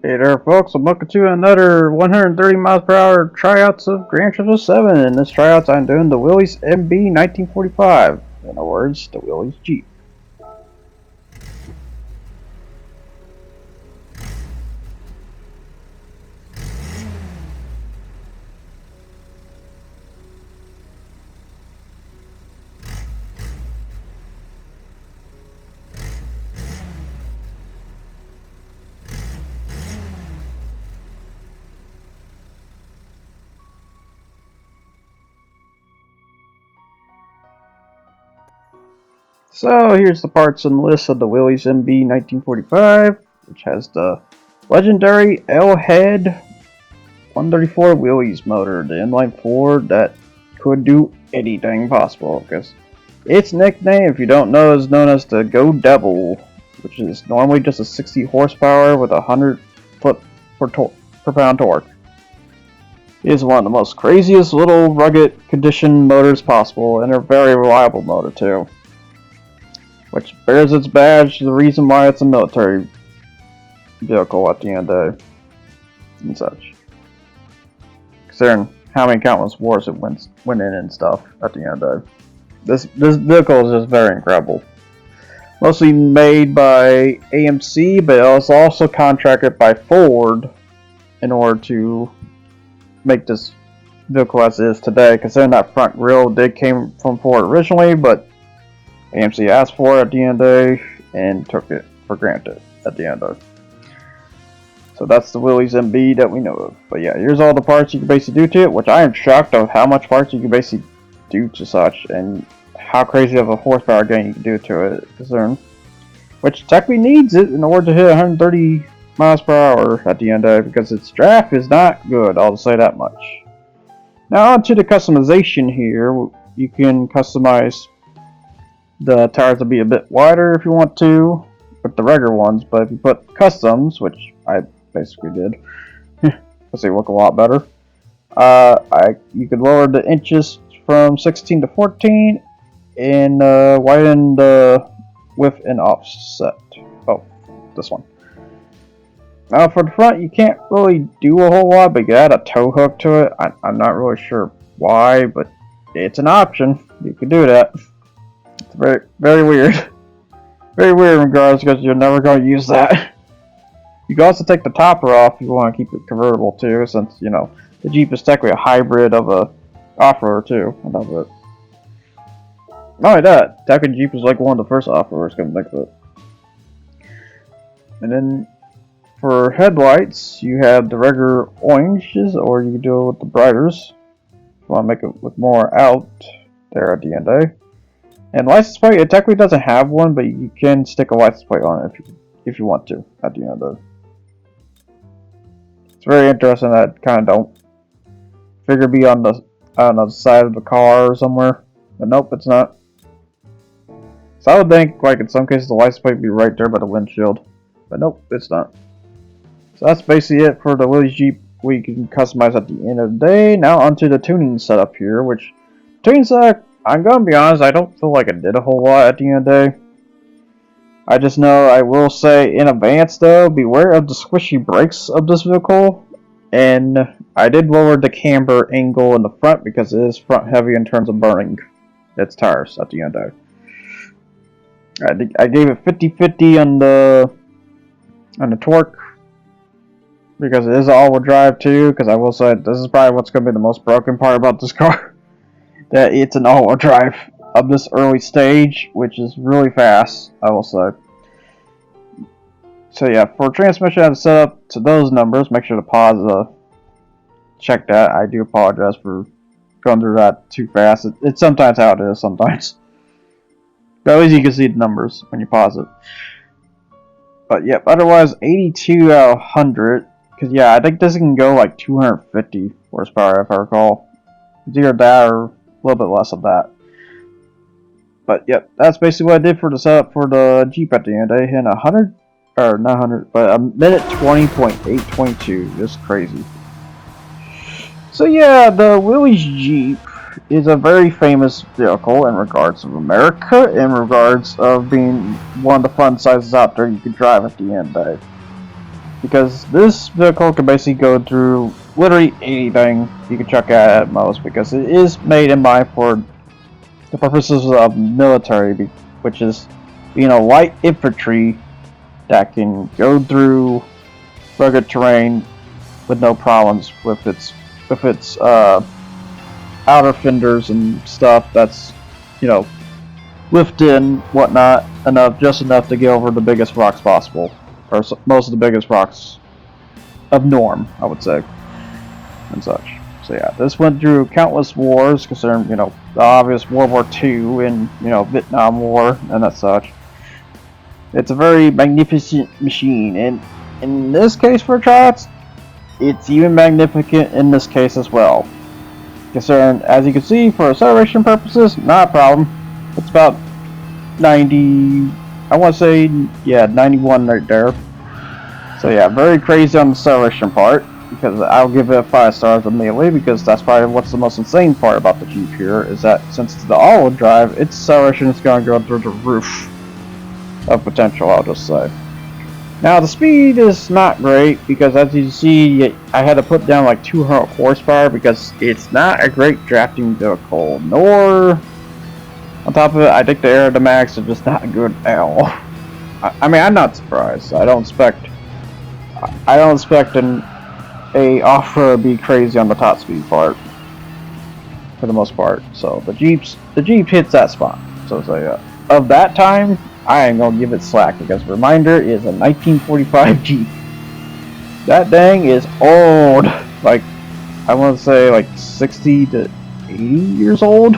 Hey there folks, I'm welcome to another 130 miles per hour tryouts of GT7. In this tryouts I'm doing the Willy's MB 1945. In other words, the Willy's Jeep. So here's the parts and list of the Willy's MB 1945, which has the legendary L-head 134 Willys motor, the inline 4 that could do anything possible, because its nickname, if you don't know, is known as the Go Devil, which is normally just a 60 horsepower with 100 foot per pound torque. It is one of the most craziest little rugged condition motors possible, and a very reliable motor too, which bears its badge, the reason why it's a military vehicle at the end of the day and such. Considering how many countless wars it went in and stuff at the end of the day. This vehicle is just very incredible. Mostly made by AMC, but it was also contracted by Ford in order to make this vehicle as it is today. Considering that front grille did came from Ford originally, but AMC asked for it at the end of the day and took it for granted at the end of it. So that's the Willy's MB that we know of. But yeah, here's all the parts you can basically do to it, which I am shocked of how much parts you can basically do to such, and how crazy of a horsepower gain you can do to it, which technically needs it in order to hit 130 miles per hour at the end of it, because its draft is not good, I'll say that much. Now on to the customization here. You can customize the tires to be a bit wider if you want to, with the regular ones, but if you put customs, which I basically did, because they look a lot better, you could lower the inches from 16 to 14, and widen the width and offset. Oh, this one. Now for the front, you can't really do a whole lot, but you add a tow hook to it. I'm not really sure why, but it's an option. You can do that. It's very, very weird. Very weird in regards, because you're never going to use that. You can also take the topper off if you want to keep it convertible too, since, you know, the Jeep is technically a hybrid of a off-roader too. I love it. Not only that, technically Jeep is like one of the first off-roaders coming back with it. And then for headlights, you have the regular oranges, or you can do it with the brighters. If you want to make it look more out there at the end of the day. And license plate, it technically doesn't have one, but you can stick a license plate on it if you want to at the end of the day. It's very interesting that kind of don't figure be on the side of the car or somewhere, but nope, it's not. So I would think, like in some cases, the license plate would be right there by the windshield, but nope, it's not. So that's basically it for the Willy's Jeep. We can customize at the end of the day. Now onto the tuning setup here, which tuning setup, I'm gonna be honest, I don't feel like I did a whole lot at the end of the day. I just know I will say in advance though, beware of the squishy brakes of this vehicle. And I did lower the camber angle in the front because it is front heavy in terms of burning its tires at the end of it. I gave it 50-50 on the torque, because it is all-wheel drive too, because I will say this is probably what's going to be the most broken part about this car. That it's an all-wheel drive of this early stage, which is really fast, I will say. So yeah, for transmission, I have set up to those numbers. Make sure to pause, check that. I do apologize for going through that too fast. It's sometimes how it is, sometimes. But at least you can see the numbers when you pause it. But yep, otherwise 82 out of 100. Because yeah, I think this can go like 250 horsepower if I recall. It's either that or a little bit less of that. But yep, that's basically what I did for the setup for the Jeep at the end. I hit 100, or not 100, but a minute 20.822. Just crazy. So yeah, the Willy's Jeep is a very famous vehicle in regards of America, in regards of being one of the fun sizes out there you could drive at the end of the day. because this vehicle can basically go through literally anything you can chuck at most, because it is made in mind for the purposes of military, which is being a light infantry that can go through rugged terrain with no problems with its outer fenders and stuff that's, you know, lifted and whatnot just enough to get over the biggest rocks possible, or most of the biggest rocks of norm, I would say, and such. So yeah, this went through countless wars, considering, you know, the obvious World War II and, you know, Vietnam War and that such. It's a very magnificent machine, and in this case for Tryouts, it's even magnificent in this case as well. Considering, as you can see, for acceleration purposes, not a problem. It's about 90, I want to say, yeah, 91 right there. So yeah, very crazy on the acceleration part, because I'll give it 5 stars immediately, because that's probably what's the most insane part about the Jeep here, is that since it's the all-wheel drive, its acceleration is going to go through the roof of potential, I'll just say. Now the speed is not great, because as you see, I had to put down like 200 horsepower, because it's not a great drafting vehicle, nor on top of it, I think the aerodynamics are just not good at all. I mean, I'm not surprised. I don't expect a off-road to be crazy on the top speed part, for the most part. So the Jeep hits that spot. So of that time, I am gonna give it slack, because reminder is a 1945 Jeep. That thing is old. Like, I want to say like 60 to 80 years old.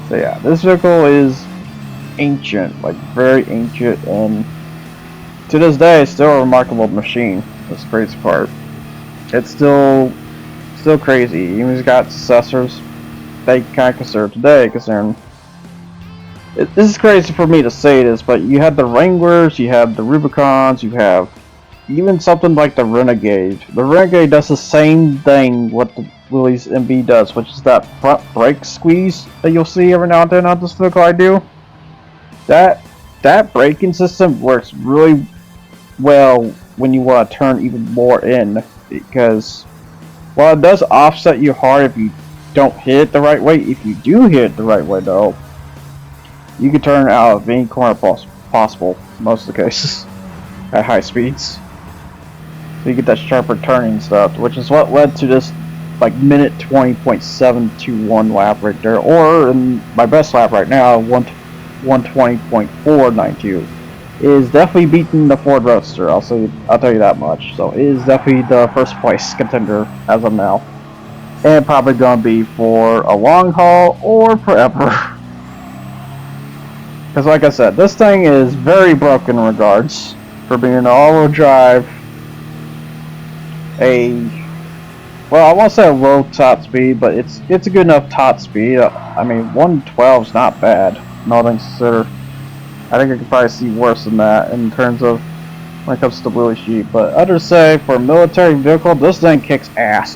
So yeah, this vehicle is ancient, like very ancient, and to this day, it's still a remarkable machine. That's the crazy part. It's still crazy. Even it's got successors they kind of consider today, considering. This is crazy for me to say this, but you have the Wranglers, you have the Rubicons, you have even something like the Renegade. The Renegade does the same thing what the Willy's MB does, which is that front brake squeeze that you'll see every now and then on this vehicle I do. That braking system works really well when you want to turn even more in, because while it does offset you hard if you don't hit it the right way, if you do hit it the right way though, you can turn out of any corner possible, most of the cases, at high speeds. So you get that sharper turning stuff, which is what led to this like minute 20.721 lap right there, or in my best lap right now, 120.492. Is definitely beating the Ford Roadster. I'll tell you that much. So it is definitely the first place contender as of now, and probably gonna be for a long haul or forever. Because like I said, this thing is very broken in regards for being an all-wheel drive. Well, I won't say a low top speed, but it's a good enough top speed. I mean, 112 is not bad, all things considered. I think I could probably see worse than that in terms of when it comes to the Willy Jeep. But others say for a military vehicle, this thing kicks ass.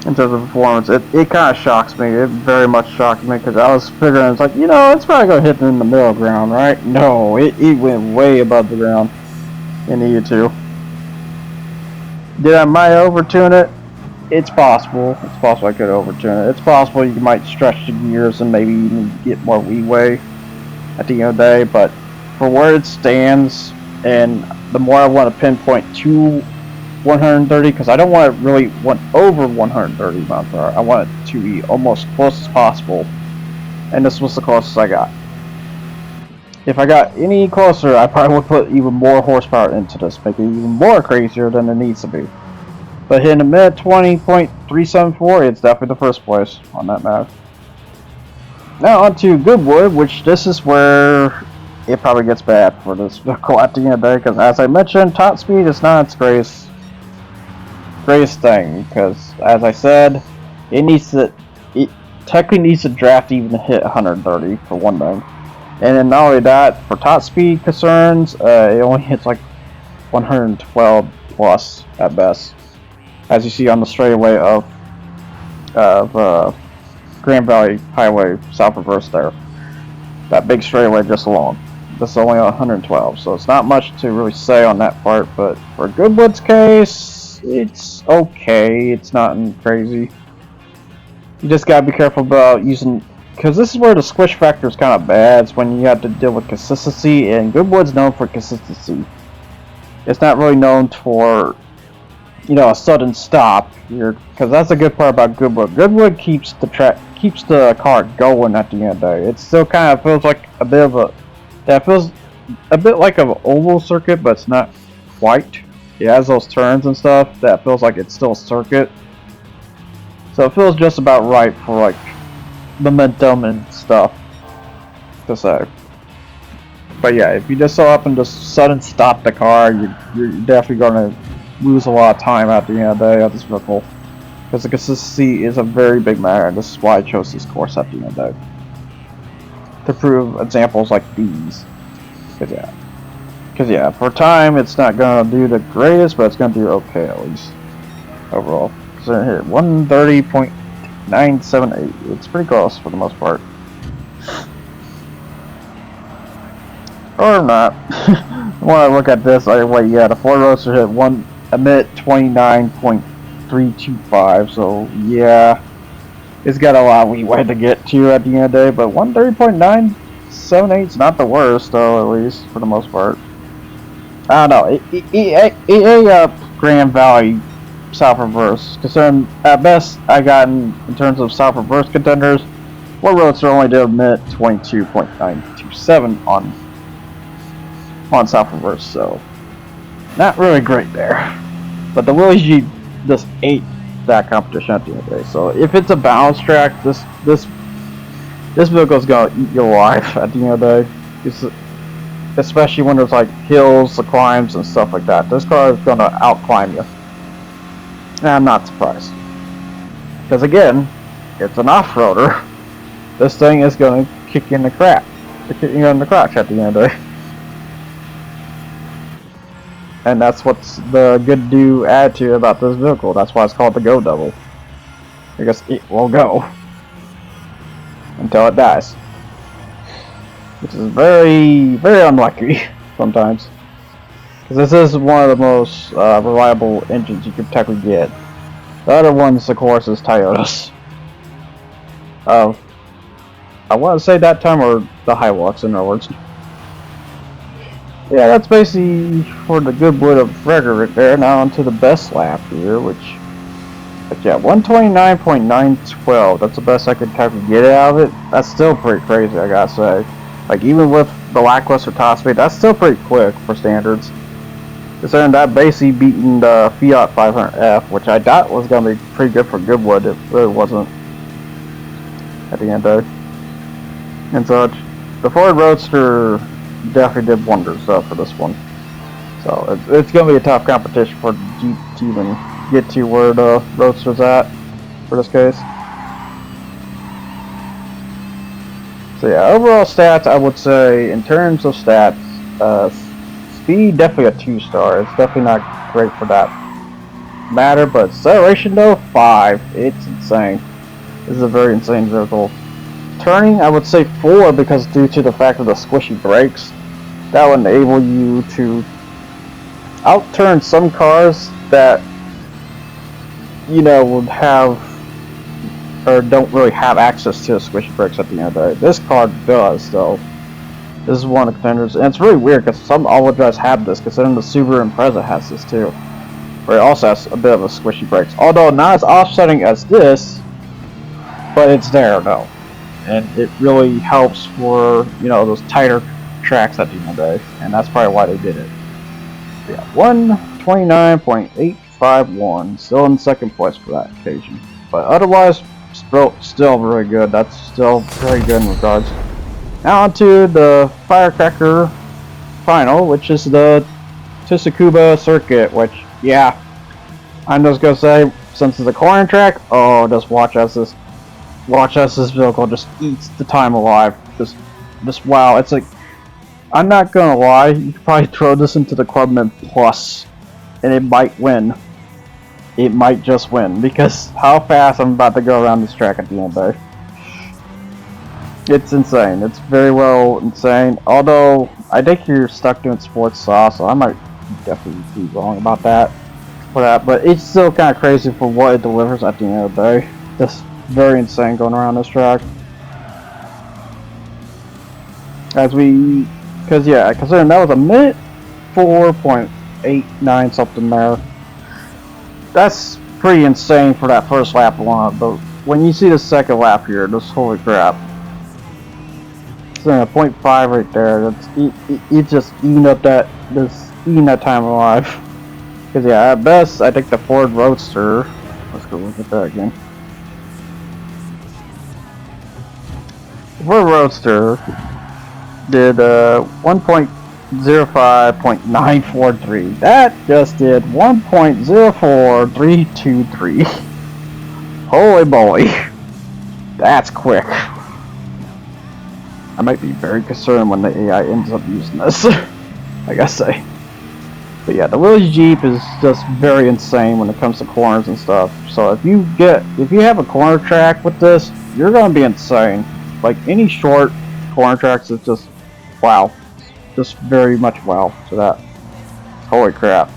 In terms of performance, it kind of shocks me. It very much shocked me, because I was figuring, it's like, you know, it's probably going to hit in the middle ground, right? No, it went way above the ground. It needed to. Did I might overtune it? It's possible. It's possible I could overtune it. It's possible you might stretch the gears and maybe even get more leeway at the end of the day, but for where it stands, and the more I want to pinpoint to 130, because I don't want it really went over 130 miles per hour. I want it to be almost close as possible, and this was the closest I got. If I got any closer, I probably would put even more horsepower into this, make it even more crazier than it needs to be. But hitting a minute 20.374, it's definitely the first place on that map. Now on to Goodwood, which this is where it probably gets bad for this vehicle at the end of the day, because as I mentioned, top speed is not its greatest thing, because as I said, it technically needs to draft even to hit 130 for one thing. And then not only that, for top speed concerns, it only hits like 112 plus at best, as you see on the straightaway of Grand Valley Highway South Reverse there. That big straightaway just alone. This is only 112, so it's not much to really say on that part. But for Goodwood's case, it's okay. It's not crazy. You just gotta be careful about using, because this is where the squish factor is kind of bad. It's when you have to deal with consistency, and Goodwood's known for consistency. It's not really known for, you know, a sudden stop. Because that's a good part about Goodwood. Goodwood keeps the car going at the end of the day. It still kind of feels like a bit of a, that feels a bit like an oval circuit, but it's not quite. It has those turns and stuff that feels like it's still a circuit. So it feels just about right for like momentum and stuff to say. But yeah, if you just so happen to sudden stop the car, you're definitely going to lose a lot of time at the end of the day of this vehicle. Because the consistency is a very big matter, and this is why I chose this course at the end of the day. To prove examples like these. Because yeah, for time it's not going to do the greatest, but it's going to do okay at least. Overall. So here, 130.978. It's pretty close for the most part. Or not. When I look at this, yeah, the Ford Roadster hit a minute 29.325. So yeah, it's got a lot of leeway to get to at the end of the day. But 130.978 is not the worst, though, at least for the most part. I don't know. Grand Valley South Reverse, considering at best I got in terms of South Reverse contenders, Ford Roadster only did a minute 22.927 on South Reverse, so not really great there. But the Willy G just ate that competition at the end of the day. So if it's a balance track, this vehicle's gonna eat you alive at the end of the day. Especially when there's like hills, the climbs, and stuff like that. This car is gonna outclimb you. And I'm not surprised. Because again, it's an off-roader. This thing is gonna kick you in the crap. Kick you in the crotch at the end of the day. And that's what's the good do attitude about this vehicle. That's why it's called the Go Double. Because it will go until it dies. Which is very, very unlucky sometimes. Because this is one of the most reliable engines you could technically get. The other ones, of course, is Toyotas. I want to say that time, or the Hilux, in other words. Yeah, that's basically for the Goodwood of record right there. Now onto the best lap here, but yeah, 129.912. That's the best I could technically get out of it. That's still pretty crazy, I gotta say. Like, even with the lackluster top speed, that's still pretty quick for standards. Considering that basically beating the Fiat 500F, which I thought was going to be pretty good for Goodwood, it really wasn't at the end of it. And such. The Ford Roadster definitely did wonders for this one. So it's going to be a tough competition for Jeep to even get to where the Roadster's at for this case. So yeah, overall stats, I would say, in terms of stats, speed, definitely a 2-star. It's definitely not great for that matter, but acceleration though, 5. It's insane. This is a very insane vehicle. Turning, I would say 4, because due to the fact of the squishy brakes, that would enable you to outturn some cars that, you know, would have, or don't really have access to squishy brakes at the end of the day. This car does, so this is one of the contenders, and it's really weird because some all-wheel drives have this, considering the Subaru Impreza has this too, where it also has a bit of a squishy brakes, although not as offsetting as this, but it's there though, and it really helps for, you know, those tighter tracks at the end of the day, and that's probably why they did it. Yeah, 129.851, still in second place for that occasion, but otherwise still very good. That's still very good in regards. Now onto the Firecracker final, which is the Tsukuba circuit, which, yeah, I'm just gonna say, since it's a corner track, oh, just watch as this vehicle just eats the time alive. Just wow, it's like, I'm not gonna lie, you could probably throw this into the Clubman Plus, and it might win. It might just win, because how fast I'm about to go around this track at the end of the day. It's insane. It's very well insane. Although I think you're stuck doing sports sauce, so I might definitely be wrong about that. But it's still kind of crazy for what it delivers at the end of the day. Just very insane going around this track. Because yeah, considering that was a minute 4.89 something there. That's pretty insane for that first lap alone. But when you see the second lap here, just holy crap. It's a 0.5 right there. It's just eating up eating that time alive. Because yeah, at best, I think the Ford Roadster. Let's go look at that again. The Ford Roadster did 1.05.943. That just did 1.04323. Holy moly, that's quick. I might be very concerned when the AI ends up using this. I gotta say. But yeah, the Willy Jeep is just very insane when it comes to corners and stuff. So if you have a corner track with this, you're gonna be insane. Like any short corner tracks is just wow. Just very much wow to that. Holy crap.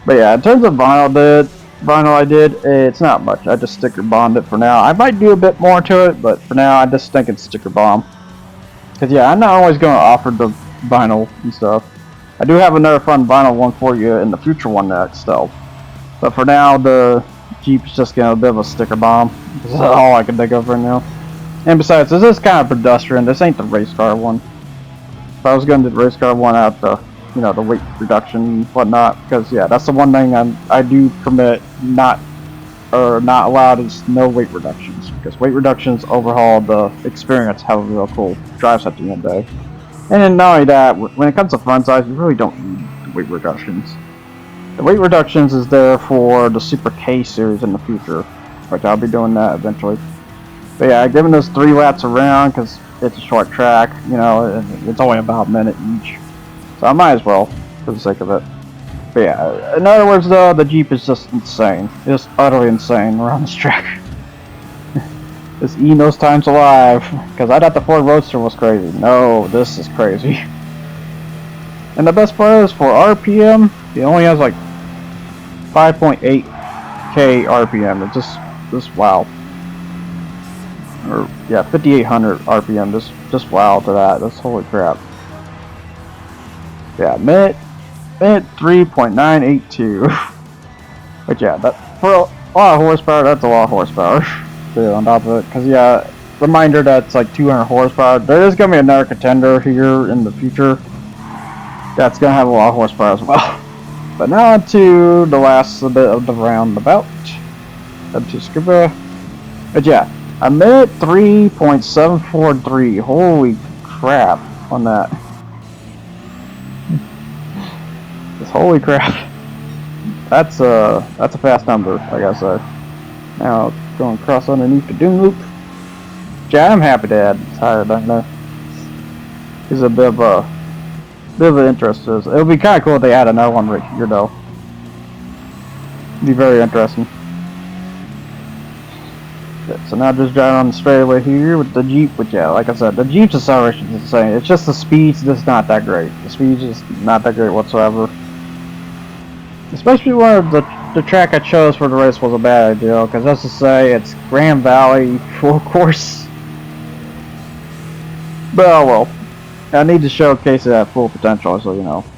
But yeah, in terms of vinyl I did, it's not much. I just sticker bombed it for now. I might do a bit more to it, but for now I just think it's sticker bomb. Cause yeah, I'm not always gonna offer the vinyl and stuff. I do have another fun vinyl one for you in the future one next though. But for now, the Jeep's just getting a bit of a sticker bomb. This is all I can think of right now. And besides, this is kind of pedestrian. This ain't the race car one. If I was going to do the race car one out the, the weight reduction and whatnot, because yeah, that's the one thing I do permit not allowed is no weight reductions, because weight reductions overhaul the experience, have a real cool drive set at the end of the day. And then not only that, when it comes to front size, you really don't need the weight reductions. The weight reductions is there for the Super K series in the future, which I'll be doing that eventually. But yeah, giving those 3 laps around because it's a short track, it's only about a minute each. So I might as well, for the sake of it. But yeah, in other words though, the Jeep is just insane. Just utterly insane around this track. Just eating those times alive. Because I thought the Ford Roadster was crazy. No, this is crazy. And the best part is for RPM, it only has like 5.8k RPM. It's just wow. Or yeah, 5800 RPM. Just wow to that. That's holy crap. Yeah, minute 3.982. But yeah, that for a lot of horsepower, that's a lot of horsepower. Too, on top of it, because yeah, reminder that it's like 200 horsepower. There is gonna be another contender here in the future that's gonna have a lot of horsepower as well. But now on to the last bit of the roundabout. Up to Scuba. But yeah, a minute 3.743. Holy crap on that. Just holy crap. That's a fast number, like I said. Now going across underneath the Doom Loop. Yeah, I'm happy to add higher than that. It's a bit of an interest. It would be kind of cool if they add another one right here, though. It'd be very interesting. Okay, so now just driving on the straightaway here with the Jeep. Which yeah, like I said, the Jeep's acceleration is insane. It's just the speed's just not that great. The speed's just not that great whatsoever. Especially when the track I chose for the race was a bad idea, because let's just say it's Grand Valley full course. But oh well. I need to showcase it at full potential, so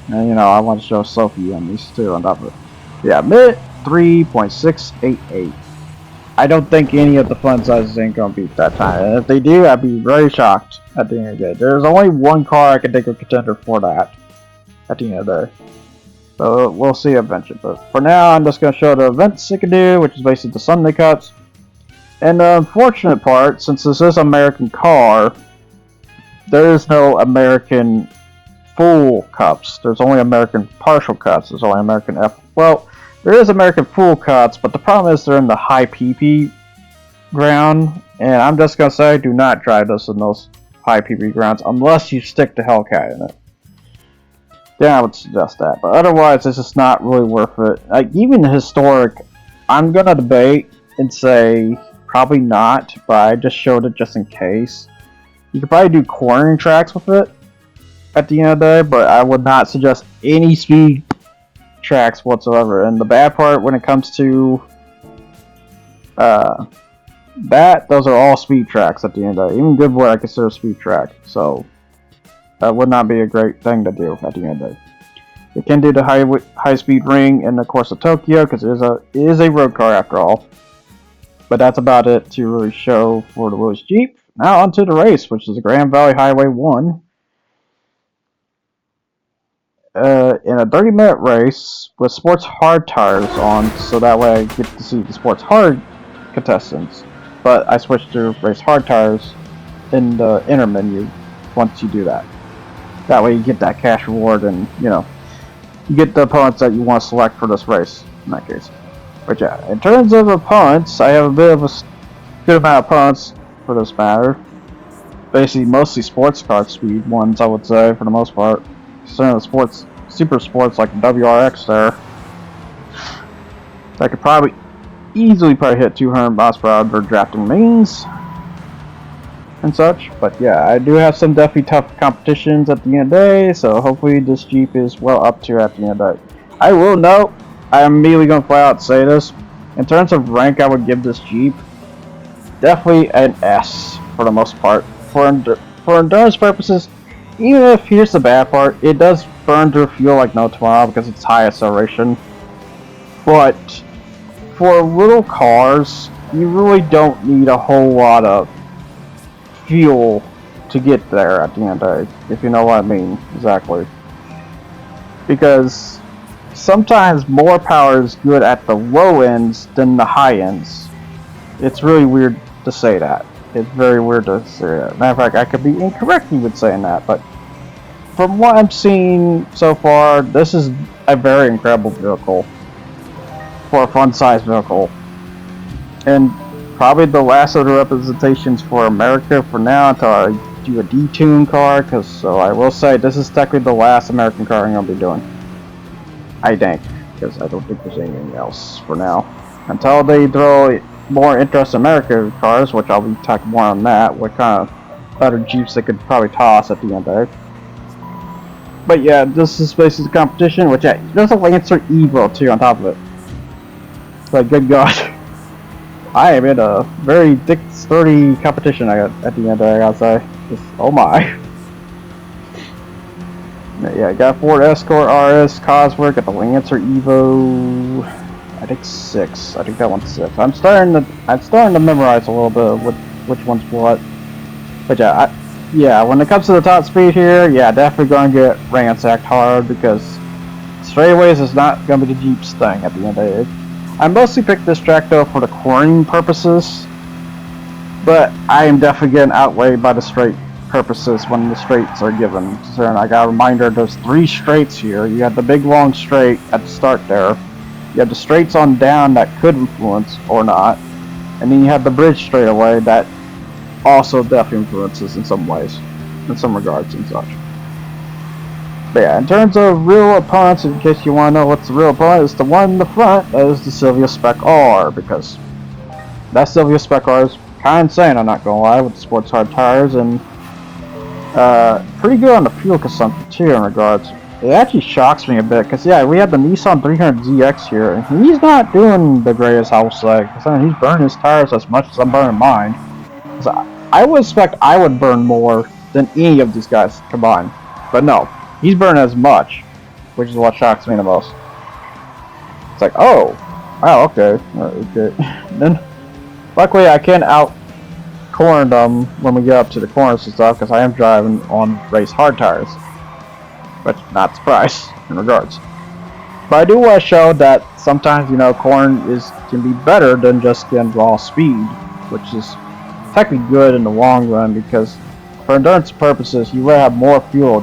And I want to show Sophie on these too on top of it. Yeah, minute 3.688. I don't think any of the fun sizes ain't gonna beat that time. And if they do, I'd be very shocked at the end of the day. There's only one car I can think of contender for that at the end of the day. So we'll see eventually. But for now, I'm just going to show the events you can do, which is basically the Sunday cuts. And the unfortunate part, since this is an American car, there is no American full cups. There's only American partial cuts. There's only American F. Well, there is American full cuts, but the problem is they're in the high PP ground. And I'm just going to say, do not drive this in those high PP grounds unless you stick to Hellcat in it. Yeah, I would suggest that, but otherwise it's just not really worth it. Like, even the historic, I'm gonna debate and say probably not, but I just showed it just in case. You could probably do cornering tracks with it, at the end of the day, but I would not suggest any speed tracks whatsoever. And the bad part when it comes to those are all speed tracks at the end of the day. Even Goodwood I consider a speed track, so that would not be a great thing to do at the end of the day. It can do the high speed ring in the course of Tokyo because it is a road car after all. But that's about it to really show for the Willys Jeep. Now onto the race, which is the Grand Valley Highway 1. In a 30-minute race with sports hard tires on, so that way I get to see the sports hard contestants. But I switched to race hard tires in the inner menu once you do that. That way you get that cash reward and, you know, you get the opponents that you want to select for this race in that case. But yeah, in terms of opponents, I have a bit of a good amount of opponents for this matter. Basically, mostly sports car speed ones, I would say, for the most part. Some of the super sports like the WRX there, that could probably easily hit 200 miles per hour for drafting mains and such. But yeah, I do have some definitely tough competitions at the end of the day, so hopefully this Jeep is well up to at the end of the day. I will note, I'm immediately going to flat out say this, in terms of rank I would give this Jeep definitely an S for the most part. For endurance purposes, even if, here's the bad part, it does burn through fuel like no tomorrow because it's high acceleration. But for little cars, you really don't need a whole lot of fuel to get there at the end of the day, if you know what I mean exactly. Because sometimes more power is good at the low ends than the high ends. It's really weird to say that. It's very weird to say that. Matter of fact, I could be incorrect with saying that, but from what I'm seeing so far, this is a very incredible vehicle for a fun-sized vehicle, and probably the last of the representations for America for now until I do a detune car. Because so I will say this is technically the last American car I'm gonna be doing. I think, because I don't think there's anything else for now until they throw more interest in American cars, which I'll be talking more on that. What kind of other Jeeps they could probably toss at the end there. But yeah, this is basically the competition, which there's a Lancer Evo too on top of it. Like, good God, I am in a very thick, sturdy competition at the end of the day, I gotta say. Just, oh my. Yeah, I got Ford Escort RS Cosworth, got the Lancer Evo, I think 6. I think that one's 6. I'm starting to memorize a little bit of which one's what. But yeah, when it comes to the top speed here, yeah, definitely gonna get ransacked hard because straightaways is not gonna be the Jeep's thing at the end of the day. I mostly picked this track though for the cornering purposes, but I am definitely getting outweighed by the straight purposes when the straights are given. So I got a reminder, there's 3 straights here. You have the big long straight at the start there. You have the straights on down that could influence or not, and then you have the bridge straightaway that also definitely influences in some ways, in some regards and such. But yeah, in terms of real opponents, in case you want to know what's the real opponent, it's the one in the front, that is the Silvia Spec R, because that Silvia Spec R is kind of insane, I'm not going to lie, with the sports hard tires, and pretty good on the fuel consumption too in regards. It actually shocks me a bit, because yeah, we have the Nissan 300ZX here, and he's not doing the greatest, I will say, because I mean, he's burning his tires as much as I'm burning mine. I would expect I would burn more than any of these guys combined, but no. He's burning as much, which is what shocks me the most. It's like, oh, wow, okay. Then, luckily, I can out-corner them when we get up to the corners and stuff, because I am driving on race hard tires. But not surprised, in regards. But I do want to show that sometimes, you know, corn can be better than just getting raw speed, which is technically good in the long run, because for endurance purposes, you will have more fuel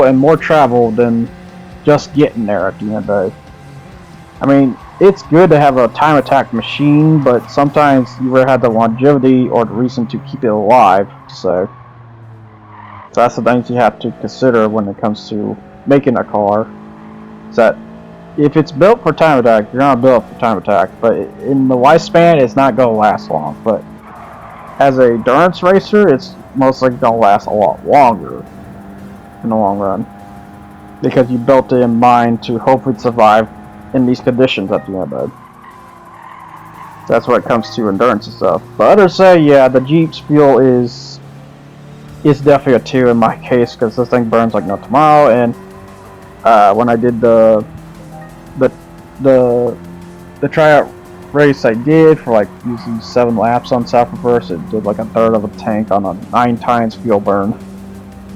and more travel than just getting there at the end of the day. I mean, it's good to have a time attack machine, but sometimes you will have the longevity or the reason to keep it alive. So that's the things you have to consider when it comes to making a car. Is that if it's built for time attack, you're not built for time attack, but in the lifespan, it's not going to last long. But as a endurance racer, it's most likely gonna last a lot longer in the long run, because you built it in mind to hopefully survive in these conditions at the end of it. That's when it comes to endurance and stuff. But others say, yeah, the Jeep's fuel is definitely a 2 in my case, because this thing burns like no tomorrow. And when I did the tryout race I did for like using 7 laps on self reverse, it did like a third of a tank on a 9 times fuel burn.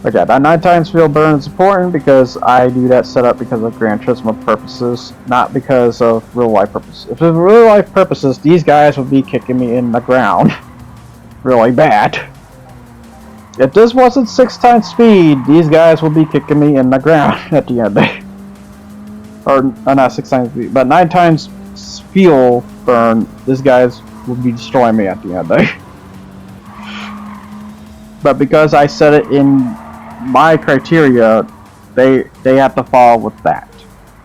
Okay, that 9 times fuel burn is important because I do that setup because of Gran Turismo purposes, not because of real life purposes. If it was real life purposes, these guys would be kicking me in the ground really bad. If this wasn't 6 times speed, these guys would be kicking me in the ground at the end of the day. Or not 6 times speed, but 9 times fuel burn, these guys would be destroying me at the end of the day. But because I set it in my criteria, they have to follow with that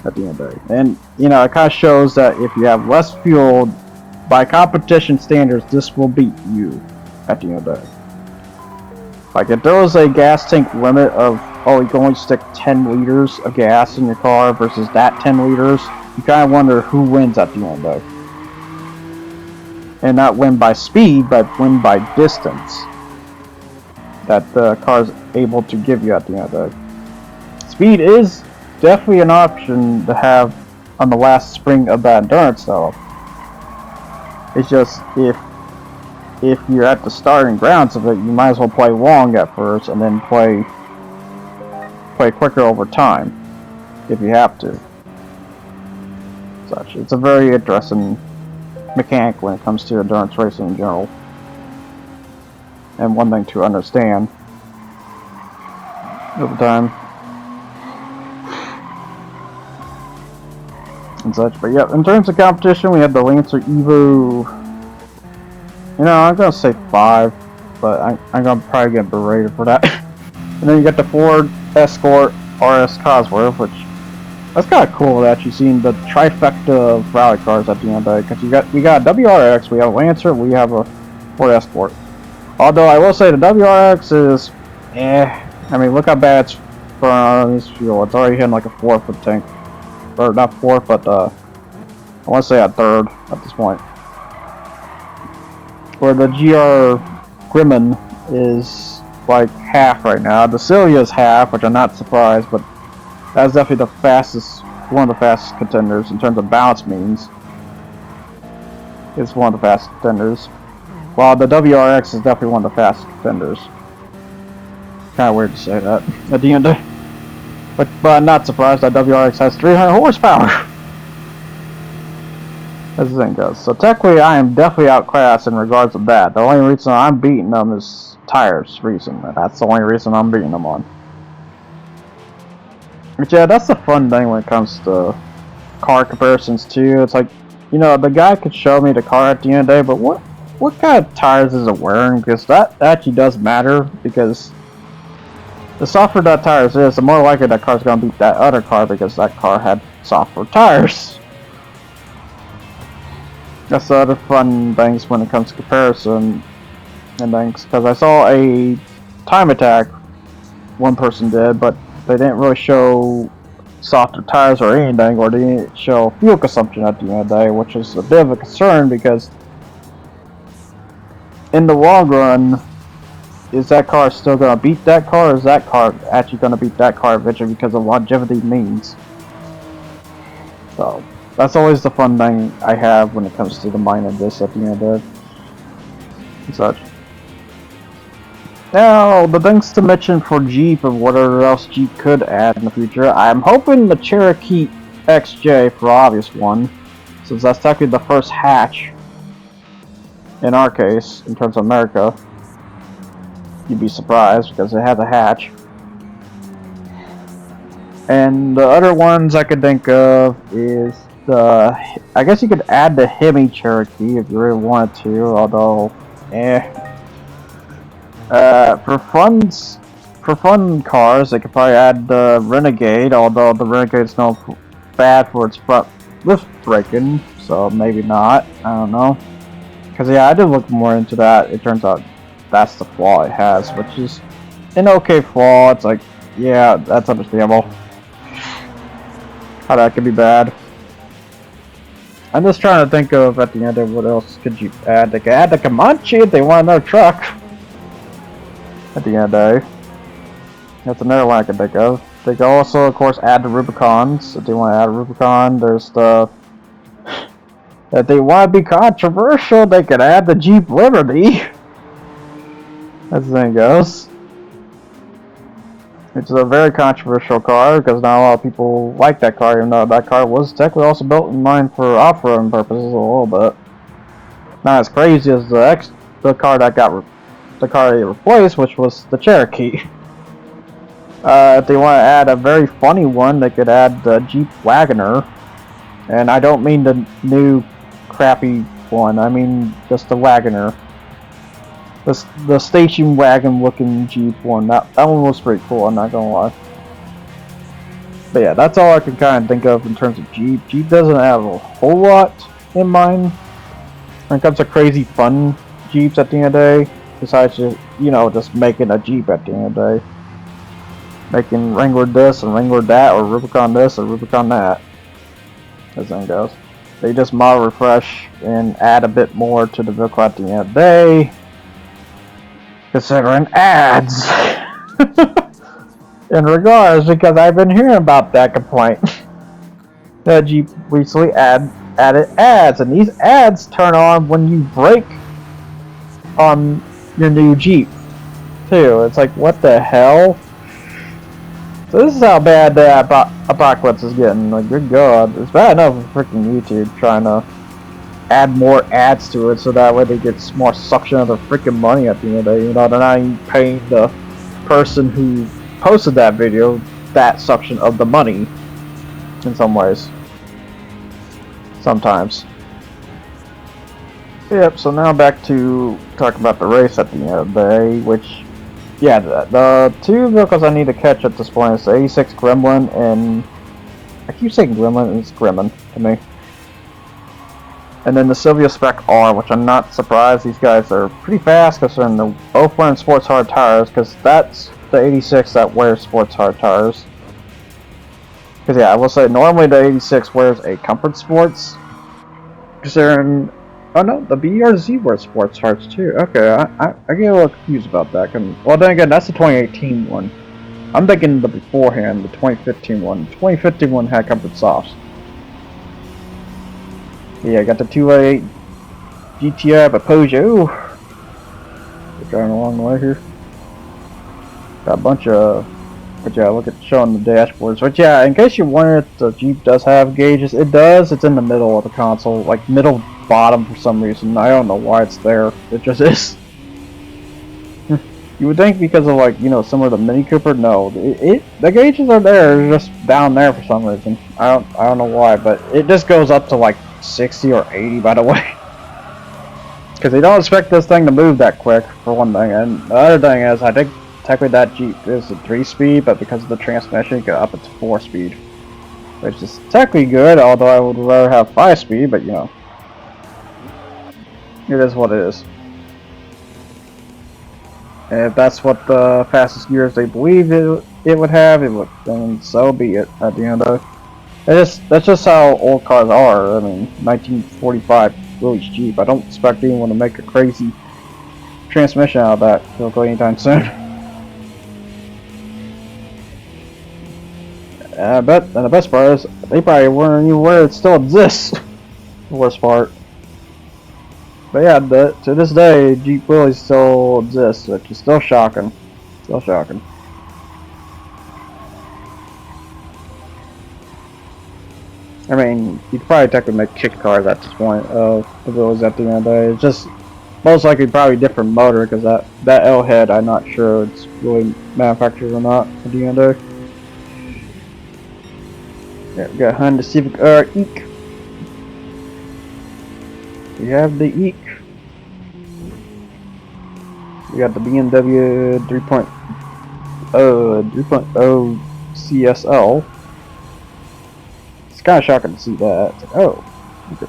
at the end of the day. And you know, it kind of shows that if you have less fuel, by competition standards, this will beat you at the end of the day. Like if there was a gas tank limit of, oh, you can only stick 10 liters of gas in your car versus that 10 liters, you kind of wonder who wins at the end of the day. And not win by speed, but win by distance that the car is able to give you at the end of the day. Speed is definitely an option to have on the last spring of that endurance though. It's just if you're at the starting grounds of it, you might as well play long at first and then play quicker over time if you have to. Such, it's a very interesting mechanic when it comes to endurance racing in general. And one thing to understand over time and such. But yeah, in terms of competition, we have the Lancer Evo. You know, I'm gonna say 5, but I'm gonna probably get berated for that. And then you got the Ford Escort RS Cosworth, which that's kind of cool actually seeing the trifecta of rally cars at the end of the day. Because we got a WRX, we have a Lancer, we have a Ford Escort. Although I will say the WRX is, I mean, look how bad it's burning this fuel. It's already hitting like a 4th of tank, or not 4th, but I want to say a 3rd at this point. Where the GR Grimmin is like half right now. The Celia's half, which I'm not surprised, but that's definitely the fastest, one of the fastest contenders in terms of balance means. It's one of the fastest contenders. While the WRX is definitely one of the fastest contenders. Kind of weird to say that at the end of the day. But I'm not surprised that WRX has 300 horsepower. As the thing goes. So technically I am definitely outclassed in regards to that. The only reason I'm beating them is tires reason. That's the only reason I'm beating them on. But yeah, that's the fun thing when it comes to car comparisons too. It's like, you know, the guy could show me the car at the end of the day, but what kind of tires is it wearing? Because that actually does matter, because the softer that tires is, the more likely that car's going to beat that other car because that car had softer tires. That's the other fun things when it comes to comparison and things. Because I saw a time attack one person did, but they didn't really show softer tires or anything, or they didn't show fuel consumption at the end of the day, which is a bit of a concern because in the long run, is that car still going to beat that car, or is that car actually going to beat that car eventually because of longevity means? So, that's always the fun thing I have when it comes to the mind of this at the end of it. And such. Now, the things to mention for Jeep and whatever else Jeep could add in the future, I'm hoping the Cherokee XJ for obvious one, since that's technically the first hatch in our case, in terms of America. You'd be surprised because it has a hatch. And the other ones I could think of is the, I guess you could add the Hemi Cherokee if you really wanted to, although, for fun cars, they could probably add the Renegade, although the Renegade's not bad for its front lift braking, so maybe not, I don't know. Because yeah, I did look more into that, it turns out that's the flaw it has, which is an okay flaw. It's like, yeah, that's understandable. How that could be bad. I'm just trying to think of at the end of what else could you add. They could add the Comanche if they want another truck. At the end of the day. That's another one I can think of. They could also, of course, add the Rubicons. If they want to add a Rubicon, there's the... If they want to be controversial, they could add the Jeep Liberty. As the thing goes. It's a very controversial car because not a lot of people like that car, even though that car was technically also built in mind for off-roading purposes a little bit. Not as crazy as the car that got the car they replaced, which was the Cherokee. If they want to add a very funny one, they could add the Jeep Wagoner, and I don't mean the new crappy one. I mean just the Wagoner. The station wagon looking Jeep one. That one was pretty cool, I'm not gonna lie. But yeah, that's all I can kind of think of in terms of Jeep. Jeep doesn't have a whole lot in mind when it comes to crazy fun Jeeps at the end of the day. Besides just, you know, just making a Jeep at the end of the day. Making Wrangler this and Wrangler that, or Rubicon this or Rubicon that. As that goes. They just model refresh and add a bit more to the vehicle at the end of the day. Considering ads. In regards, because I've been hearing about that complaint. That Jeep recently added ads, and these ads turn on when you brake on your new Jeep too. It's like, what the hell? So this is how bad the apocalypse is getting. Like, good god, it's bad enough for freaking YouTube trying to add more ads to it so that way they get more suction of their freaking money at the end of the day. You know, they're not even paying the person who posted that video that suction of the money in some ways. Sometimes. Yep, so now back to talk about the race at the end of the day, which, yeah, the two vehicles I need to catch at this point is the 86 Gremlin and, I keep saying Gremlin, it's Gremlin to me. And then the Sylvia Spec R, which I'm not surprised. These guys are pretty fast because they're both wearing sports hard tires, because that's the 86 that wears sports hard tires. Because yeah, I will say normally the 86 wears a Comfort Sports. Considering, oh no, the BRZ wears sports hards too. Okay, I get a little confused about that. Well, then again, that's the 2018 one. I'm thinking the beforehand, the 2015 one. The 2015 one had Comfort Softs. Yeah, I got the 288 GTI by Peugeot. We're driving along the way here. Got a bunch of, but yeah, look at showing the dashboards. But yeah, in case you're wondering if the Jeep does have gauges, it does. It's in the middle of the console, like middle bottom for some reason. I don't know why it's there. It just is. You would think because of, like, you know, similar to Mini Cooper. No, the gauges are there. They're just down there for some reason. I don't know why, but it just goes up to like 60 or 80, by the way. Because they don't expect this thing to move that quick, for one thing. And the other thing is, I think technically that Jeep is a 3-speed, but because of the transmission, you can up it to 4-speed. Which is technically good, although I would rather have 5-speed, but you know. It is what it is. And if that's what the fastest gears they believe it would have, then so be it at the end of it. That's just how old cars are. I mean, 1945 Willys Jeep. I don't expect anyone to make a crazy transmission out of that vehicle anytime soon. I bet, and the best part is, they probably weren't even aware it still exists. The worst part. But yeah, to this day, Jeep Willys still exists, which is still shocking. Still shocking. I mean, you could probably technically make kit cars at this point of the Willys at the end of the day. It's just most likely probably different motor, because that L head, I'm not sure it's really manufactured or not at the end of the day. Yeah, we got Honda Civic Eek. We have the Eek. We got the BMW 3.0 CSL. It's kind of shocking to see that. It's like, oh, okay.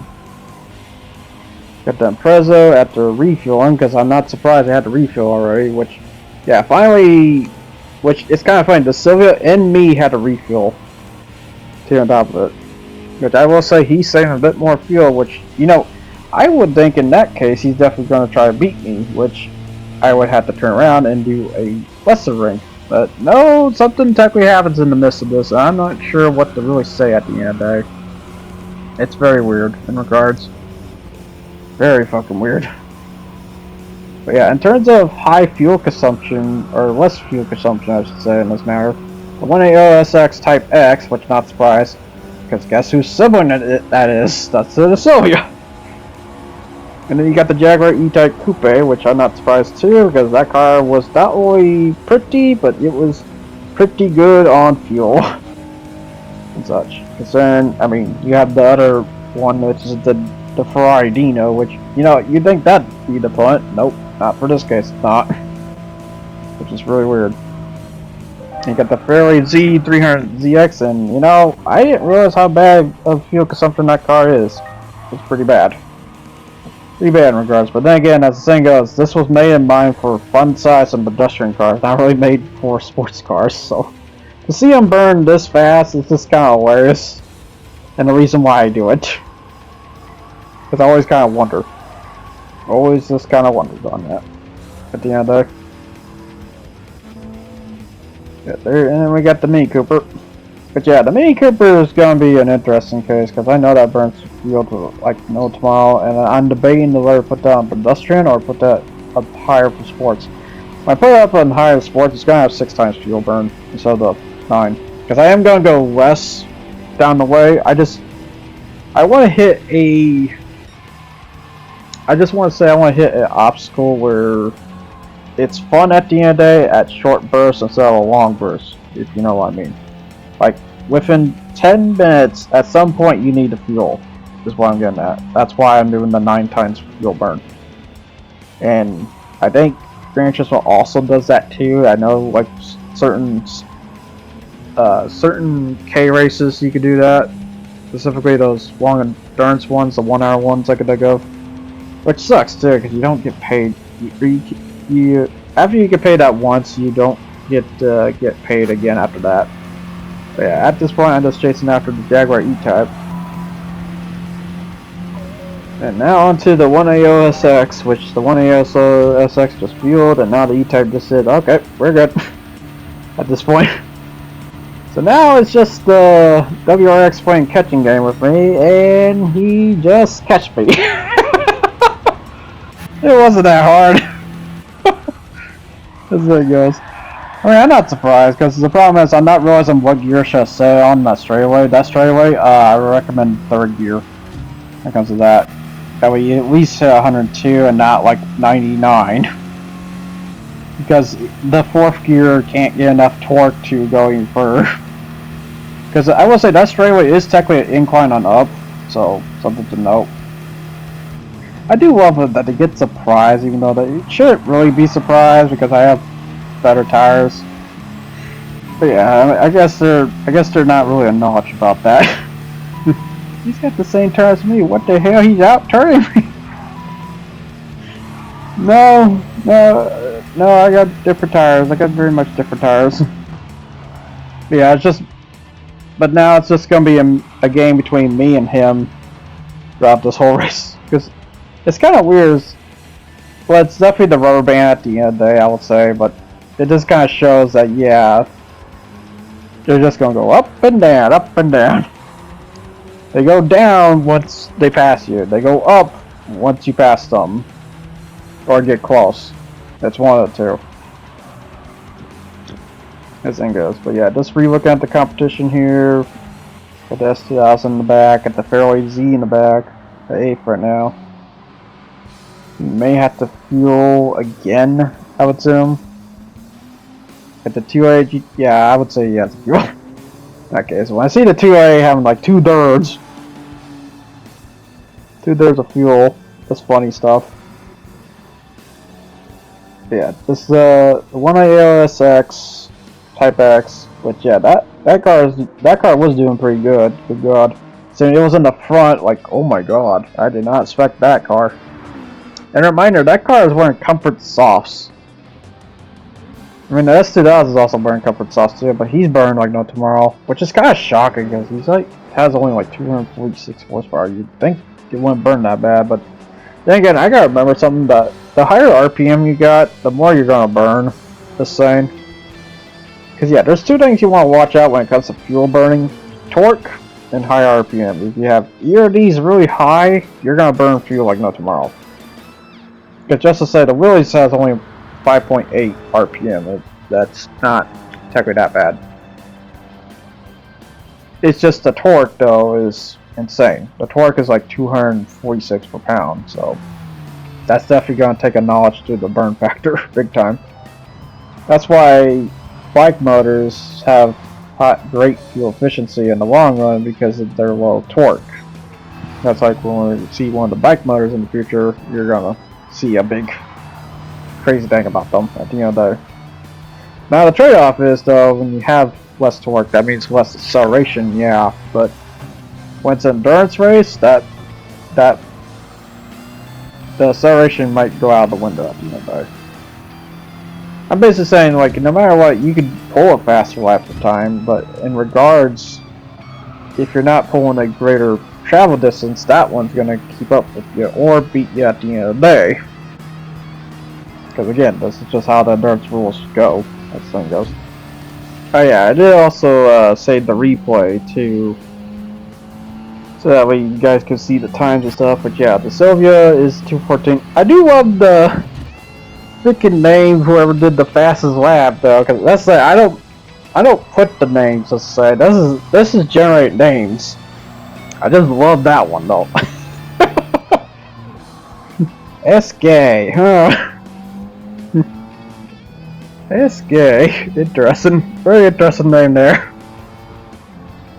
Got the Impreza after refueling, because I'm not surprised I had to refuel already, which, yeah, finally, which it's kind of funny, the Sylvia and me had to refuel to on top of it. Which I will say, he's saving a bit more fuel, which, you know, I would think in that case he's definitely going to try to beat me, which I would have to turn around and do a lesser ring. But no, something technically happens in the midst of this. I'm not sure what to really say at the end of the day. It's very weird in regards. Very fucking weird. But yeah, in terms of high fuel consumption, or less fuel consumption I should say in this matter, the 180SX Type X, which not surprised, because guess whose sibling that is? That's the Sylvia! And then you got the Jaguar E-Type Coupe, which I'm not surprised too, because that car was not only pretty, but it was pretty good on fuel and such. Considering, I mean, you have the other one, which is the Ferrari Dino, which, you know, you'd think that'd be the point. Nope, not for this case, it's not. Which is really weird. And you got the Ferrari Z300ZX, and, you know, I didn't realize how bad of fuel consumption that car is. It's pretty bad. Pretty bad in regards, but then again, as the saying goes, this was made in mind for fun size and pedestrian cars, not really made for sports cars, so to see them burn this fast is just kind of hilarious, and the reason why I do it. Because I always kind of wonder. Always just kind of wondered on that. At the end of the day. Yeah, there, and then we got the Mini Cooper. But yeah, the Mini Cooper is going to be an interesting case, because I know that burns fuel to like no tomorrow, and I'm debating to whether put that on pedestrian or put that up higher for sports. When I put it up on higher sports, it's going to have 6 times fuel burn instead of the 9. Because I am going to go less down the way. I want to hit a... I just want to say I want to hit an obstacle where it's fun at the end of the day at short bursts instead of a long burst, if you know what I mean. Like, within 10 minutes, at some point you need to fuel, is what I'm getting at. That's why I'm doing the 9 times fuel burn. And I think Gran Turismo also does that too. I know, like, certain K races you could do that. Specifically those long endurance ones, the 1 hour ones I could think of. Which sucks too, because you don't get paid. After you get paid that once, you don't get paid again after that. But yeah, at this point, I'm just chasing after the Jaguar E-Type. And now onto the 180SX, which the 180SX just fueled, and now the E-Type just said, okay, we're good. At this point. So now it's just the WRX playing catching game with me, and he just catched me. It wasn't that hard. As it goes. I mean, I'm not surprised, because the problem is I'm not realizing what gear should I say on that straightaway. That straightaway, I recommend 3rd gear. When it comes to that. That way you at least hit 102 and not like 99. Because the 4th gear can't get enough torque to go any further. Because I will say that straightaway is technically an incline on up, so something to note. I do love it that they get surprised, even though they shouldn't really be surprised because I have better tires. But yeah, I guess they're not really a notch about that. He's got the same tires as me. What the hell? He's out turning me. No, I got different tires. I got very much different tires. Yeah, it's just. But now it's just gonna be a game between me and him throughout this whole race. Because it's kind of weird. Well, it's definitely the rubber band at the end of the day, I would say. But it just kind of shows that, yeah, they're just gonna go up and down, up and down. They go down once they pass you. They go up once you pass them. Or get close. That's one of the two. As thing goes. But yeah, just re-looking at the competition here. Got the S2000 in the back. Got the Ferrari Z in the back. The 8th right now. You may have to fuel again, I would assume. Got the 2A, yeah, I would say yes, fuel. Okay, so when I see the 2A having like 2/3 of fuel, that's funny stuff. Yeah, this the 180SX Type X, which yeah, that car was doing pretty good. Good God, so it was in the front, like oh my God, I did not expect that car. And reminder, that car is wearing comfort softs. I mean, the S2000 is also wearing comfort softs too, but he's burned like no tomorrow, which is kind of shocking because he's like has only like 246 horsepower. You'd think it wouldn't burn that bad, but then again, I gotta remember something that the higher RPM you got, the more you're gonna burn. Just saying. Because yeah, there's two things you want to watch out when it comes to fuel burning: torque and high RPM. If you have either of these really high, you're gonna burn fuel like no tomorrow. Because just to say, the Willys has only 5.8 RPM. That's not technically that bad. It's just the torque though is insane. The torque is like 246 per pound, so that's definitely going to take a notch to the burn factor big time. That's why bike motors have great fuel efficiency in the long run, because of their low torque. That's like when we see one of the bike motors in the future, you're gonna see a big crazy thing about them at the end of the day. Now the trade-off is though, when you have less torque, that means less acceleration, yeah, but when it's an endurance race, the acceleration might go out the window at the end of the day. I'm basically saying, like, no matter what, you can pull a faster lap of time, but in regards, if you're not pulling a greater travel distance, that one's gonna keep up with you or beat you at the end of the day. Because again, this is just how the endurance rules go, as the thing goes. Oh yeah, I did also save the replay too, so that way you guys can see the times and stuff. But yeah, the Sylvia is 2:14. I do love the freaking name whoever did the fastest lap though, because that's like I don't put the names, let's say. This is generate names. I just love that one though. S-Gay, huh? S-Gay, interesting, very interesting name there.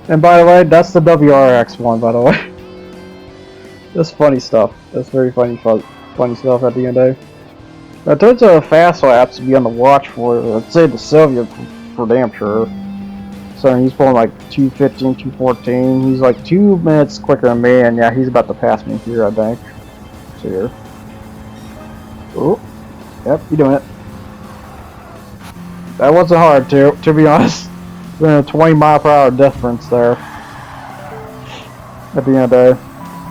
And by the way, that's the WRX one, by the way. That's funny stuff. That's very funny stuff at the end of the day. Now, in terms of fast laps to be on the watch for, let's say the Sylvia for damn sure. So he's pulling like 2:15, 2:14. He's like 2 minutes quicker than me, and yeah, he's about to pass me here, I think. So here. Oh, yep, you're doing it. That wasn't hard to be honest. There's a 20-mile-per-hour difference there at the end of the day.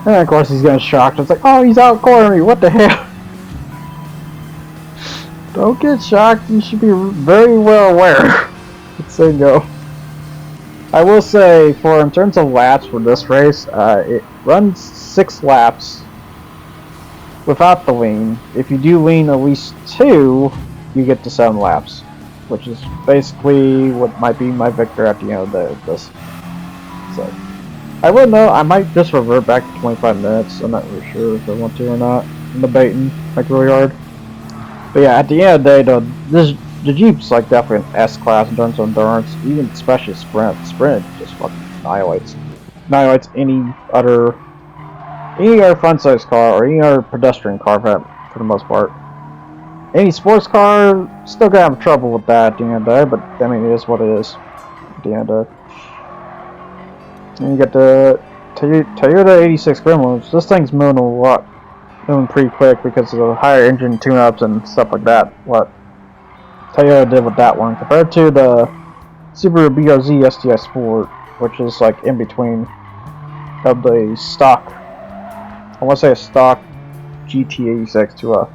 And of course he's getting shocked. It's like, oh, he's outcornering me. What the hell? Don't get shocked. You should be very well aware. Let's say no. I will say, in terms of laps for this race, it runs 6 laps without the lean. If you do lean at least 2, you get to 7 laps, which is basically what might be my victor at the end of this. So, I will know. I might just revert back to 25 minutes. I'm not really sure if I want to or not. I'm debating like really hard. But yeah, at the end of the day, the Jeep's like definitely an S-class in terms of endurance, even especially sprint. Sprint just fucking annihilates any other front-size car or any other pedestrian car for the most part. Any sports car still gonna have trouble with that at the end of the day, but I mean it is what it is at the end of the day. And you get the Toyota 86 Gremlins. This thing's moving pretty quick because of the higher engine tune-ups and stuff like that. What Toyota did with that one compared to the Subaru BRZ STI Sport, which is like in between of the stock. I want to say a stock GT86 to a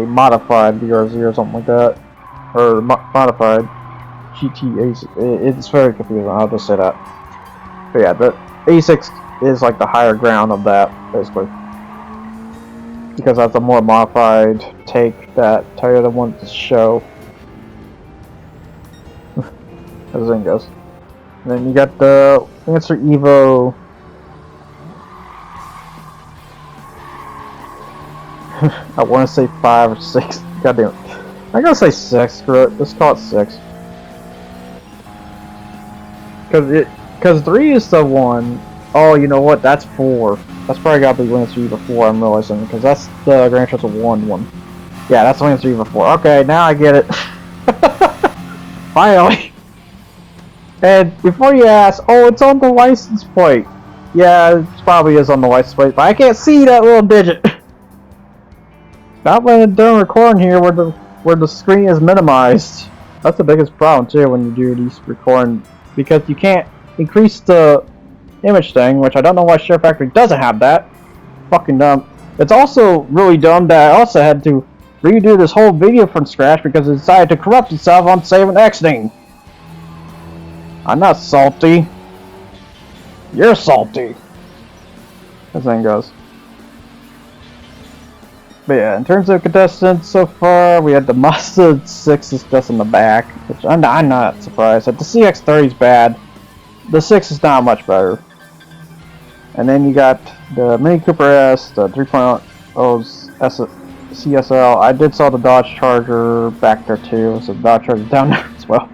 modified BRZ or something like that, or modified GT86. It's very confusing. I'll just say that. But yeah, the 86 is like the higher ground of that, basically, because that's a more modified take that Toyota wanted to show. As the thing goes. And then you got the Lancer Evo. I want to say 5 or 6. Goddamn it. I'm gonna say 6. Screw it. Let's call it 6. Because 3 is the one. Oh, you know what? That's 4. That's probably gotta be Lancer Evo 4. I'm realizing, because that's the Gran Turismo 1 one. Yeah, that's Lancer Evo 4. Okay, now I get it. Finally. And before you ask, oh, it's on the license plate. Yeah, it probably is on the license plate, but I can't see that little digit. Not when it's done recording here, where the screen is minimized. That's the biggest problem too when you do these recording, because you can't increase the image thing, which I don't know why Share Factory doesn't have that. Fucking dumb. It's also really dumb that I also had to redo this whole video from scratch because it decided to corrupt itself on save and exiting. I'm not salty. You're salty. As thing goes. But yeah, in terms of contestants so far, we had the Mazda 6 is just in the back, which I'm not surprised. That the CX-30 is bad. The 6 is not much better. And then you got the Mini Cooper S, the 3.0 CSL. I did saw the Dodge Charger back there too, so the Dodge Charger down there as well.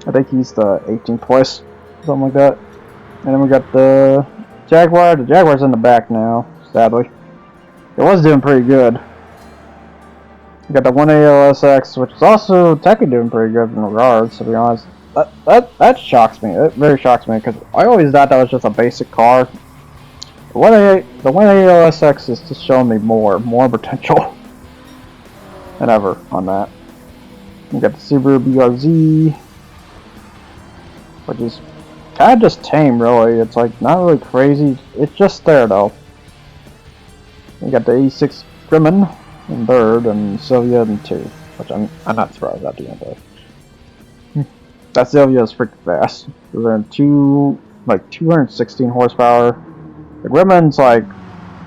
I think he's the 18th place, something like that. And then we got the Jaguar. The Jaguar's in the back now, sadly. It was doing pretty good. We got the 180SX, which is also technically doing pretty good in regards, to be honest. That shocks me. It very shocks me because I always thought that was just a basic car. The 180SX is just showing me more potential than ever on that. We got the Subaru BRZ, which is kind of just tame, really. It's like not really crazy. It's just there though. We got the 86 Grumman in third and Sylvia in 2, which I'm not surprised at the end of. That Sylvia is freaking fast. They're in 216 horsepower. The Grumman's like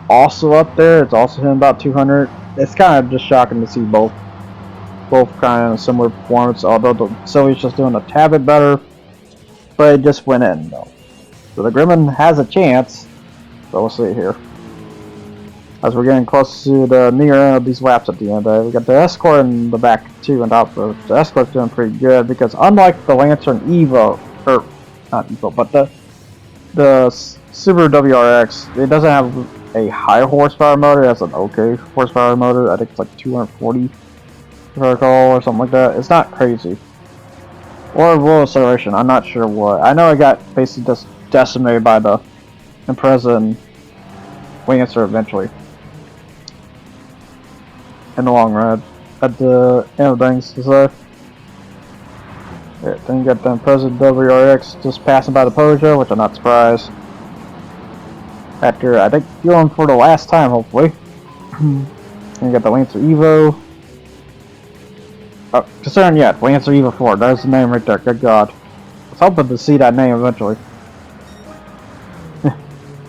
also up there. It's also hitting about 200. It's kind of just shocking to see both kind of similar performance. Although the Sylvia's just doing a tad bit better, but it just went in though. So the Grumman has a chance, but we'll see it here. As we're getting close to the near end of these laps at the end, we got the Escort in the back too, and top of the Escort's doing pretty good because unlike the Lancer and Evo, or not Evo, but the Subaru WRX, it doesn't have a high horsepower motor. It has an okay horsepower motor. I think it's like 240 if I recall, or something like that. It's not crazy. Or low acceleration. I'm not sure what. I know it got basically just decimated by the Impreza and Lancer eventually. In the long run, at the end of things, so yeah, then you got the Impreza WRX just passing by the Peugeot, which I'm not surprised. After I think going for the last time, hopefully. And you got the Lancer Evo. Oh, considering yet, Lancer Evo 4. There's the name right there. Good God, I was hoping to see that name eventually.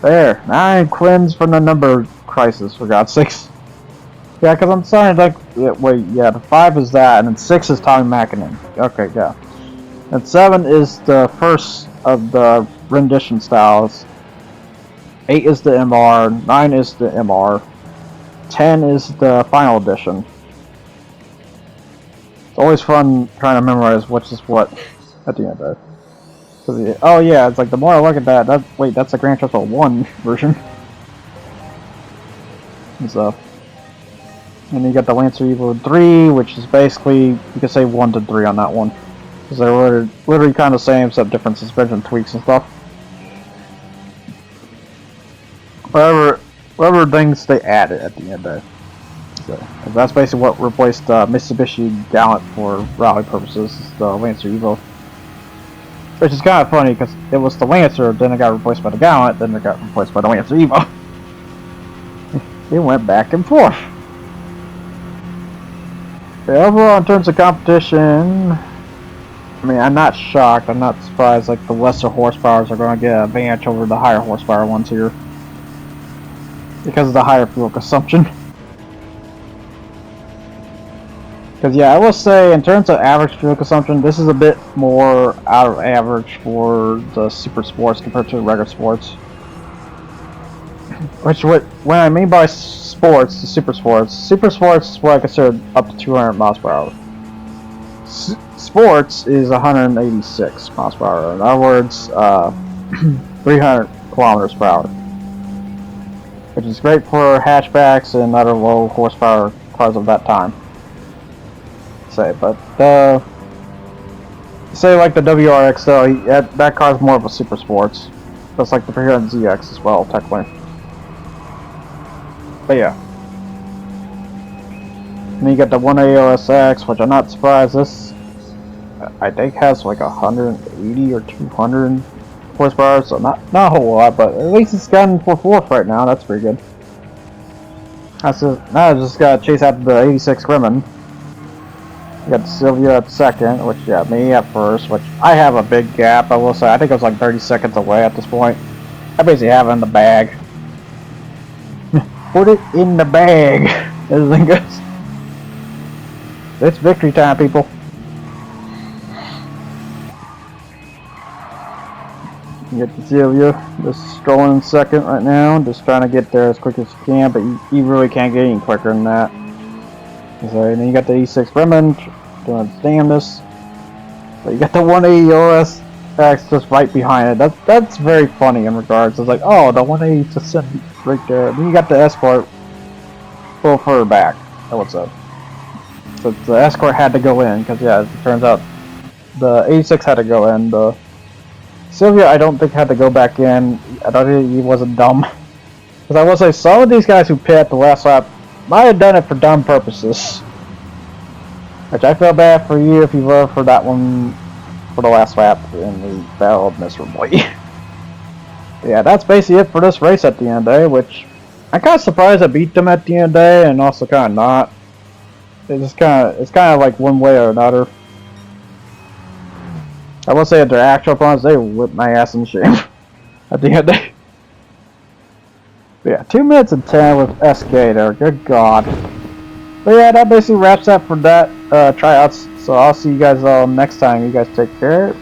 There, 9 Quins from the number crisis, for God's sakes. Yeah, because I'm sorry, like, yeah, the 5 is that, and then 6 is Tommy Mackinnon. Okay, yeah. And 7 is the first of the rendition styles. 8 is the MR, 9 is the MR, 10 is the final edition. It's always fun trying to memorize which is what at the end of it. Oh yeah, it's like the more I look at that, wait, that's the Grand Theft Auto 1 version. And so, and you got the Lancer Evo 3, which is basically, you could say 1 to 3 on that one. Because they're literally kind of the same, except different suspension tweaks and stuff. Whatever things they added at the end of it. So, that's basically what replaced the Mitsubishi Gallant for rally purposes, is the Lancer Evo. Which is kind of funny, because it was the Lancer, then it got replaced by the Gallant, then it got replaced by the Lancer Evo. It went back and forth. Overall, in terms of competition, I mean, I'm not shocked, I'm not surprised, like, the lesser horsepowers are going to get an advantage over the higher horsepower ones here. Because of the higher fuel consumption. Because, yeah, I will say, in terms of average fuel consumption, this is a bit more out of average for the Super Sports compared to the regular Sports. Which, what I mean by sports, the Super Sports is what I consider up to 200 miles per hour. Sports is 186 miles per hour. In other words, 300 kilometers per hour. Which is great for hatchbacks and other low horsepower cars of that time. But say like the WRX though, that car's more of a Super Sports. Just like the Parent ZX as well, technically. But yeah. And then you got the 1AOSX, which I'm not surprised. This, I think, has like 180 or 200 horsepower, so not a whole lot, but at least it's gotten 4/4 right now. That's pretty good. Now I just gotta chase after the 86 Gremlin. You got Sylvia at second, which, yeah, me at first, which I have a big gap, I will say. I think I was like 30 seconds away at this point. I basically have it in the bag. Put it in the bag, as the thing goes. It's victory time, people. You get the Sylvia just strolling in second right now, just trying to get there as quick as you can, but you really can't get any quicker than that. So, and then you got the E6 Gremlin doing its damnedest. But you got the 180 OSX just right behind it. That's very funny in regards. It's like, oh, the 180 just sitting right there. Then you got the Escort a little further back. That was up. So the Escort had to go in, because yeah, it turns out the 86 had to go in. The Sylvia, I don't think, had to go back in. I don't think he wasn't dumb. Because I will say, some of these guys who pit at the last lap might have done it for dumb purposes. Which I feel bad for you if you voted for that one for the last lap and we failed miserably. Yeah, that's basically it for this race at the end of the day, which I'm kind of surprised I beat them at the end of the day, and also kind of not. It's kind of like one way or another. I will say that their actual opponents, they whipped my ass in shame at the end of the day. But yeah, 2 minutes and 10 with SK there, good god. But yeah, that basically wraps up for that tryouts. So I'll see you guys all next time. You guys take care.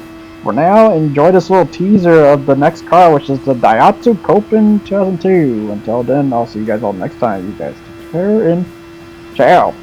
For now, enjoy this little teaser of the next car, which is the Daihatsu Copen 2002. Until then, I'll see you guys all next time. You guys take care and ciao.